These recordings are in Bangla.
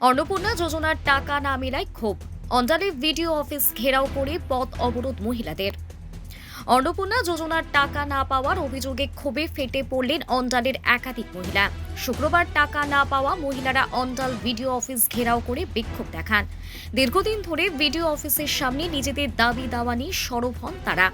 অন্নপূর্ণা যোজনার টাকা না মেলায় ক্ষোভ। অন্ডালে ভিডিও অফিস ঘেরাও করে পথ অবরোধ মহিলাদের। অন্নপূর্ণা যোজনার টাকা না পাওয়ার অভিযোগে ক্ষোভে ফেটে পড়লেন অন্ডালের একাধিক মহিলা। শুক্রবার টাকা না পাওয়া মহিলারা অন্ডাল ভিডিও অফিস ঘেরাও করে বিক্ষোভ দেখান। দীর্ঘদিন ধরে ভিডিও অফিসের সামনে নিজেদের দাবি দাওয়া নিয়ে সরব হন তারা।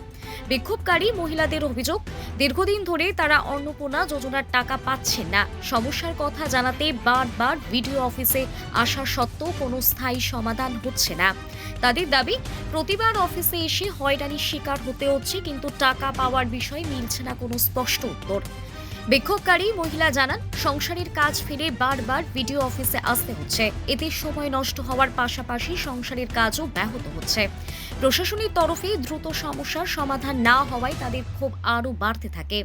বিক্ষোভকারী মহিলাদের অভিযোগ, দীর্ঘদিন ধরে তারা অন্নপূর্ণা যোজনার টাকা পাচ্ছেন না। সমস্যার কথা জানাতে বারবার ভিডিও অফিসে আসা সত্ত্বেও কোনো স্থায়ী সমাধান হচ্ছে না। তাদের দাবি, প্রতিবার অফিসে এসে হয়রানির শিকার হতে হচ্ছে, কিন্তু টাকা পাওয়ার বিষয়ে মিলছে না কোনো স্পষ্ট উত্তর। বিক্ষোভকারী মহিলা জানান, সংসারের কাজ ফেলে বারবার ভিডিও অফিসে আসতে হচ্ছে। এতে সময় নষ্ট হওয়ার পাশাপাশি সংসারের কাজও ব্যাহত হচ্ছে। প্রশাসনের তরফে দ্রুত সমস্যার সমাধান না হওয়ায় তাদের ক্ষোভ আরও বাড়তে থাকে।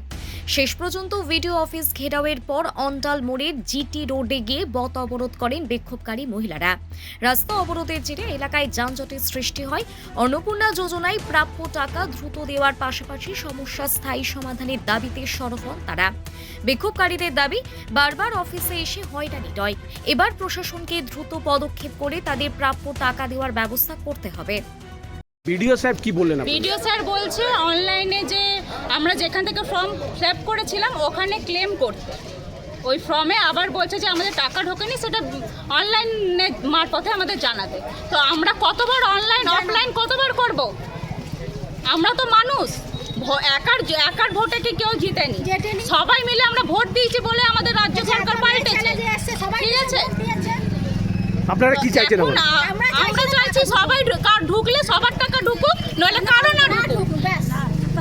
শেষ পর্যন্ত ভিডিও অফিস ঘেরাওয়ের পর অন্ডাল মোড়ের জিটি রোডে গিয়ে পথ অবরোধ করেন বিক্ষোভকারী মহিলারা। রাস্তা অবরোধের জেরে এলাকায় যানজটের সৃষ্টি হয়। অন্নপূর্ণা যোজনায় প্রাপ্য টাকা দ্রুত দেওয়ার পাশাপাশি সমস্যা স্থায়ী সমাধানের দাবিতে সরব হন তারা। বিক্ষোভকারীদের দাবি, বারবার অফিসে এসে হয়রানি নয়, এবার প্রশাসনকে দ্রুত পদক্ষেপ করে তাদের প্রাপ্য টাকা দেওয়ার ব্যবস্থা করতে হবে। ভিডিও সাহেব কি বললেন? ভিডিও স্যার বলছে অনলাইনে যে আমরা যেখান থেকে ফর্ম ফিল করেছিলাম ওখানে ক্লেম করতে, ওই ফর্মে আবার বলছে যে আমাদের টাকা ঢোকেনি, সেটা অনলাইনে মারফতে আমাদের জানাতে। তো আমরা কতবার অনলাইন অফলাইন কতবার করব? আমরা তো মানুষ, একার ভোটে কি কেউ জিতেনি, সবাই মিলে আমরা ভোট দিয়েছি বলে আমাদের রাজ্য সরকার পাল্টেছে। ঠিক আছে, আপনারা কি চাইছেন? আমরা চাইছি সবাই ঢুকলে সবার টাকা ঢুকুক, নইলে কারো না ঢুকুক।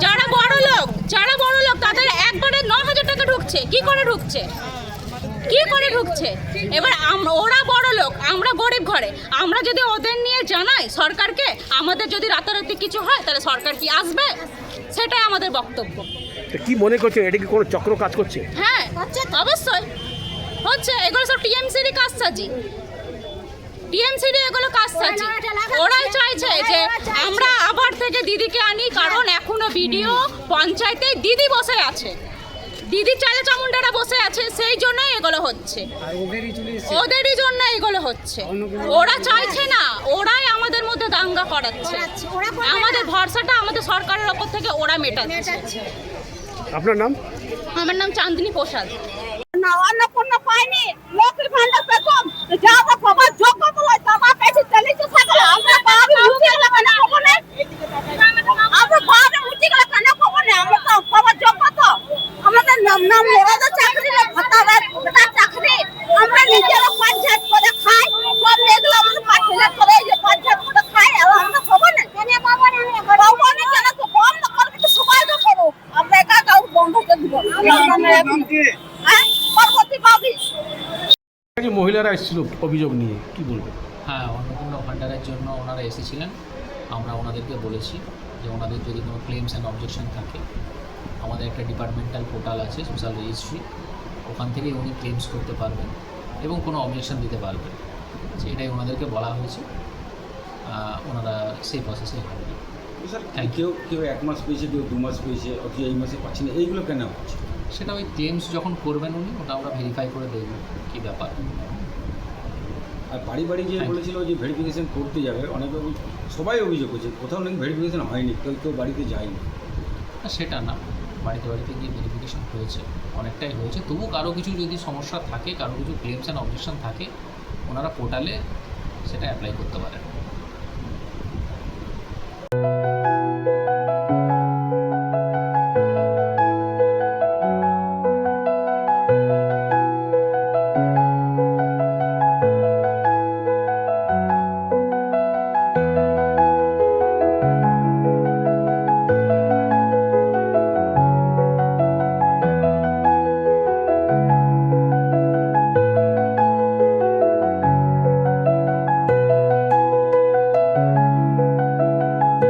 যারা বড় লোক তাদের একবারে 9,000 টাকা ঢুকছে। কি করে ঢুকছে? এবার ওরা বড় লোক, আমরা গরিব ঘরে। আমরা যদি ওদের নিয়ে জানাই সরকারকে, আমাদের যদি রাতারাতি কিছু হয় তাহলে সরকার কি আসবে? সেটাই আমাদের বক্তব্য। কি মনে করছে, এটা কি কোনো চক্র কাজ করছে? হ্যাঁ, অবশ্যই হচ্ছে। এগুলো সব টিএমসির কাজসাজি, এগুলো কাজসাজি। ওরাই চাইছে যে আমরা আবার থেকে দিদিকে আনি, কারণ এখনো ভিডিও পঞ্চায়েতে দিদি বসে আছে, দিদি চালে চামুন্ডারা বসে আছে, সেই জন্যই এগুলো হচ্ছে, ওদেরই জন্য এগুলো হচ্ছে। ওরা চাইছে না, ওরাই আমাদের মধ্যে দাঙ্গা করাচ্ছে। আমাদের ভরসাটা আমাদের সরকারের ওপর থেকে ওরা মেটাচ্ছে। আপনার নাম? আমার নাম চাঁদনী প্রসাদ। অন্নপূর্ণা পাইনি, লক্ষ্মীর ভান্ডার পেতাম, যা বাবা যোগ্য বলে জামা পেয়েছি, চালিয়েছে সকালে। আমরা বাবা উঠে গেল কেন খবরে? আমরা বাবা উঠে গেল কেন খবরে? আমরা তো বাবা যোগ্য, তো আমাদের নাম ওরা চাকরি না, ভাতা চাকরি। আমরা নিজেরা পঞ্চায়েত করে খাই, সব এগুলো আমাদের পঞ্চায়েত করে পঞ্চায়েত করে খাই। আমরা খবর না কেন বাবা না কেন তো বন্ধ করবে, তো সবাই তো করো। আমরা একা কাউ বন্ধ করে দিব। মহিলারা এসেছিল অভিযোগ নিয়ে, কি বলবেন? হ্যাঁ, অন্নপূর্ণা ভান্ডারের জন্য ওনারা এসেছিলেন। আমরা ওনাদেরকে বলেছি যে ওনাদের যদি কোনো ক্লেমস অ্যান্ড অবজেকশন থাকে, আমাদের একটা ডিপার্টমেন্টাল পোর্টাল আছে, সোশ্যাল রেজিস্ট্রি, ওখান থেকে উনি ক্লেমস করতে পারবেন এবং কোনো অবজেকশন দিতে পারবেন। এটাই ওনাদেরকে বলা হয়েছে। ওনারা সেই প্রসেসে হবে। কেউ 1 মাস পেয়েছে, কেউ 2 মাস পেয়েছে, অথচ এই মাসে পাচ্ছি না, এইগুলো কেন হচ্ছে? সেটা ওই ক্লেমস যখন করবেন উনি, ওটা আমরা ভেরিফাই করে দেখব কী ব্যাপার। আর বাড়ি যে বলেছিল যে ভেরিফিকেশন করতে যাবে, সবাই অভিযোগ করছে কোথাও নাকি ভেরিফিকেশন হয়নি, কেউ বাড়িতে যায়নি। সেটা না, বাড়িতে গিয়ে ভেরিফিকেশন হয়েছে, অনেকটাই হয়েছে। তবু কারো কিছু যদি সমস্যা থাকে, কারো কিছু ক্লেমস অ্যান্ড অবজেকশন থাকে, ওনারা পোর্টালে সেটা অ্যাপ্লাই করতে পারেন।